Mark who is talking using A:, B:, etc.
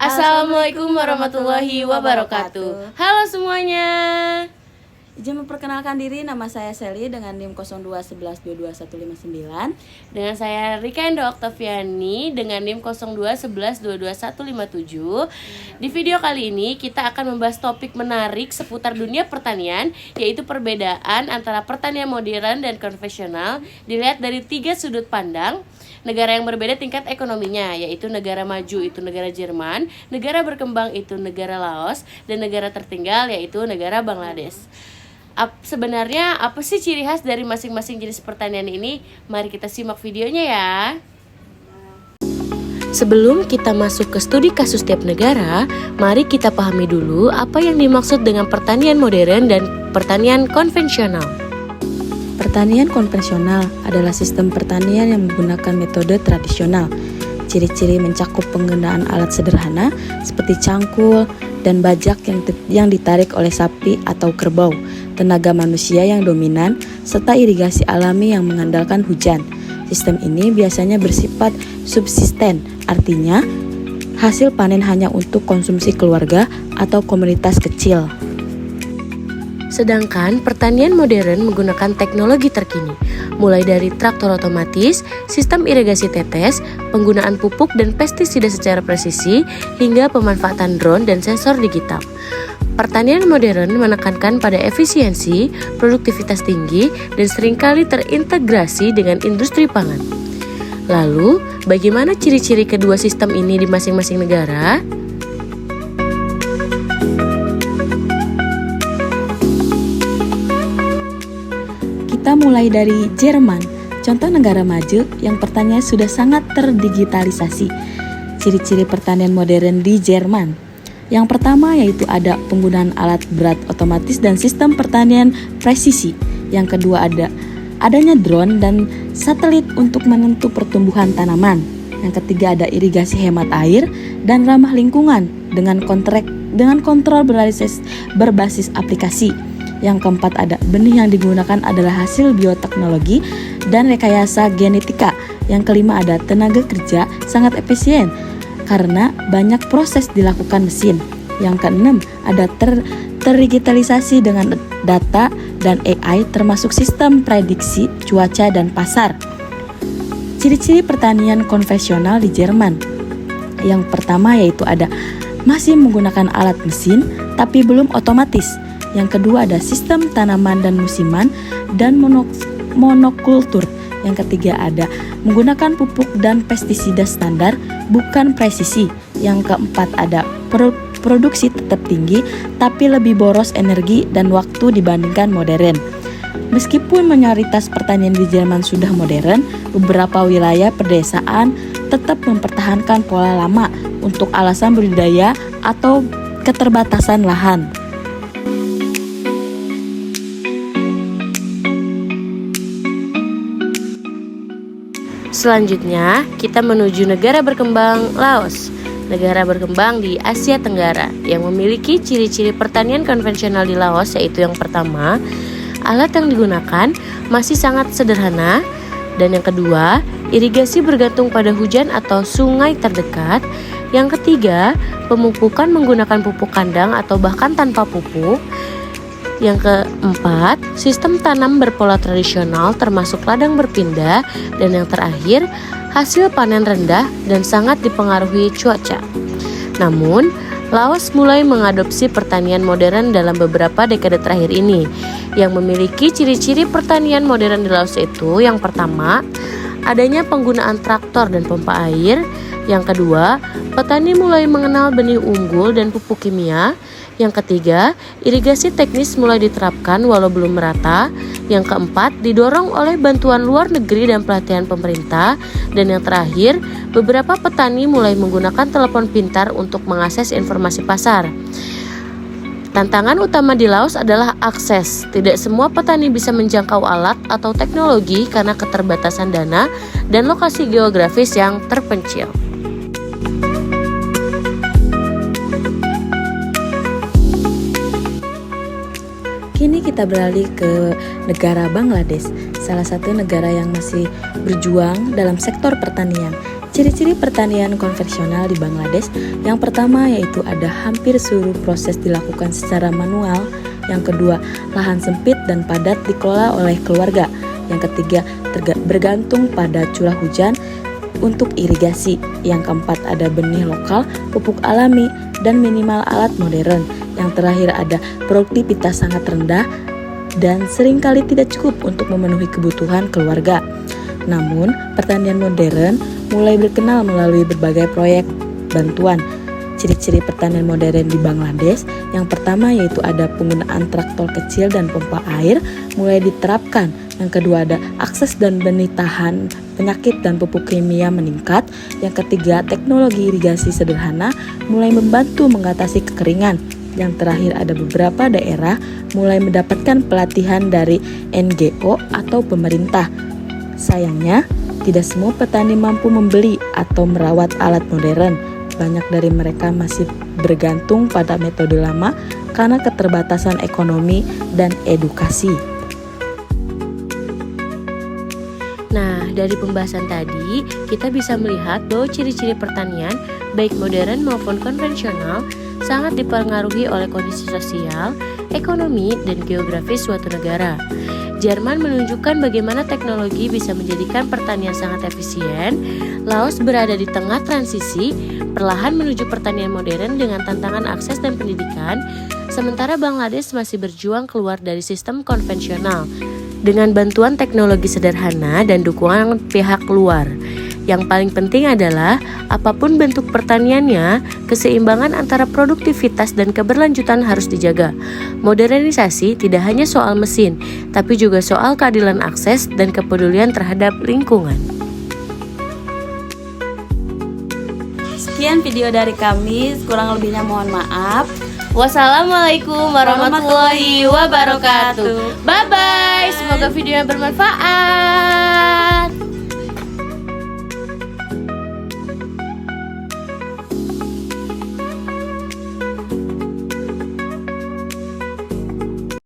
A: Assalamualaikum warahmatullahi wabarakatuh. Halo semuanya.
B: Izin memperkenalkan diri, nama saya Sally dengan NIM 0211222159.
A: Dengan saya Rika Endo Oktaviani dengan NIM 0211222157. Di video kali ini kita akan membahas topik menarik seputar dunia pertanian, yaitu perbedaan antara pertanian modern dan konvensional dilihat dari 3 sudut pandang. Negara yang berbeda tingkat ekonominya, yaitu negara maju itu negara Jerman, negara berkembang itu negara Laos, dan negara tertinggal yaitu negara Bangladesh. Sebenarnya apa sih ciri khas dari masing-masing jenis pertanian ini? Mari kita simak videonya ya. Sebelum kita masuk ke studi kasus tiap negara, mari kita pahami dulu apa yang dimaksud dengan pertanian modern dan pertanian konvensional.
B: Pertanian konvensional adalah sistem pertanian yang menggunakan metode tradisional. Ciri-ciri mencakup penggunaan alat sederhana seperti cangkul dan bajak yang ditarik oleh sapi atau kerbau, tenaga manusia yang dominan, serta irigasi alami yang mengandalkan hujan. Sistem ini biasanya bersifat subsisten, artinya hasil panen hanya untuk konsumsi keluarga atau komunitas kecil.
A: Sedangkan pertanian modern menggunakan teknologi terkini, mulai dari traktor otomatis, sistem irigasi tetes, penggunaan pupuk dan pestisida secara presisi, hingga pemanfaatan drone dan sensor digital. Pertanian modern menekankan pada efisiensi, produktivitas tinggi, dan seringkali terintegrasi dengan industri pangan. Lalu, bagaimana ciri-ciri kedua sistem ini di masing-masing negara?
B: Kita mulai dari Jerman, contoh negara maju yang pertanian sudah sangat terdigitalisasi. Ciri-ciri pertanian modern di Jerman. Yang pertama yaitu ada penggunaan alat berat otomatis dan sistem pertanian presisi. Yang kedua adanya drone dan satelit untuk menentu pertumbuhan tanaman. Yang ketiga ada irigasi hemat air dan ramah lingkungan dengan kontrol berbasis aplikasi. Yang keempat ada benih yang digunakan adalah hasil bioteknologi dan rekayasa genetika. Yang kelima ada tenaga kerja sangat efisien karena banyak proses dilakukan mesin. Yang keenam ada terdigitalisasi dengan data dan AI termasuk sistem prediksi cuaca dan pasar. Ciri-ciri pertanian konvensional di Jerman. Yang pertama yaitu ada masih menggunakan alat mesin tapi belum otomatis. Yang kedua ada sistem tanaman dan musiman dan monokultur. Yang ketiga ada menggunakan pupuk dan pestisida standar bukan presisi. Yang keempat ada produksi tetap tinggi tapi lebih boros energi dan waktu dibandingkan modern. Meskipun mayoritas pertanian di Jerman sudah modern, beberapa wilayah pedesaan tetap mempertahankan pola lama untuk alasan budidaya atau keterbatasan lahan.
A: Selanjutnya, kita menuju negara berkembang Laos. Negara berkembang di Asia Tenggara yang memiliki ciri-ciri pertanian konvensional di Laos, yaitu yang pertama, alat yang digunakan masih sangat sederhana, dan yang kedua, irigasi bergantung pada hujan atau sungai terdekat. Yang ketiga, pemupukan menggunakan pupuk kandang atau bahkan tanpa pupuk. Yang keempat, sistem tanam berpola tradisional termasuk ladang berpindah. Dan yang terakhir, hasil panen rendah dan sangat dipengaruhi cuaca. Namun, Laos mulai mengadopsi pertanian modern dalam beberapa dekade terakhir ini. Yang memiliki ciri-ciri pertanian modern di Laos itu, yang pertama, adanya penggunaan traktor dan pompa air. Yang kedua, petani mulai mengenal benih unggul dan pupuk kimia. Yang ketiga, irigasi teknis mulai diterapkan walau belum merata. Yang keempat, didorong oleh bantuan luar negeri dan pelatihan pemerintah. Dan yang terakhir, beberapa petani mulai menggunakan telepon pintar untuk mengakses informasi pasar. Tantangan utama di Laos adalah akses. Tidak semua petani bisa menjangkau alat atau teknologi karena keterbatasan dana dan lokasi geografis yang terpencil.
B: Kini kita beralih ke negara Bangladesh, salah satu negara yang masih berjuang dalam sektor pertanian. Ciri-ciri pertanian konvensional di Bangladesh, yang pertama yaitu ada hampir seluruh proses dilakukan secara manual. Yang kedua, lahan sempit dan padat dikelola oleh keluarga. Yang ketiga, bergantung pada curah hujan untuk irigasi. Yang keempat, ada benih lokal, pupuk alami, dan minimal alat modern. Yang terakhir, ada produktivitas sangat rendah dan seringkali tidak cukup untuk memenuhi kebutuhan keluarga. Namun, pertanian modern mulai berkenal melalui berbagai proyek bantuan. Ciri-ciri pertanian modern di Bangladesh, yang pertama yaitu ada penggunaan traktor kecil dan pompa air mulai diterapkan. Yang kedua, ada akses dan benih tahan penyakit dan pupuk kimia meningkat. Yang ketiga, teknologi irigasi sederhana mulai membantu mengatasi kekeringan. Yang terakhir, ada beberapa daerah mulai mendapatkan pelatihan dari NGO atau pemerintah. Sayangnya, tidak semua petani mampu membeli atau merawat alat modern. Banyak dari mereka masih bergantung pada metode lama karena keterbatasan ekonomi dan edukasi.
A: Nah, dari pembahasan tadi, kita bisa melihat bahwa ciri-ciri pertanian, baik modern maupun konvensional, sangat dipengaruhi oleh kondisi sosial, ekonomi, dan geografis suatu negara. Jerman menunjukkan bagaimana teknologi bisa menjadikan pertanian sangat efisien. Laos berada di tengah transisi, perlahan menuju pertanian modern dengan tantangan akses dan pendidikan, sementara Bangladesh masih berjuang keluar dari sistem konvensional dengan bantuan teknologi sederhana dan dukungan pihak luar. Yang paling penting adalah, apapun bentuk pertaniannya, keseimbangan antara produktivitas dan keberlanjutan harus dijaga. Modernisasi tidak hanya soal mesin, tapi juga soal keadilan akses dan kepedulian terhadap lingkungan.
B: Sekian video dari kami, kurang lebihnya mohon maaf.
A: Wassalamualaikum warahmatullahi wabarakatuh. Bye-bye, semoga videonya bermanfaat.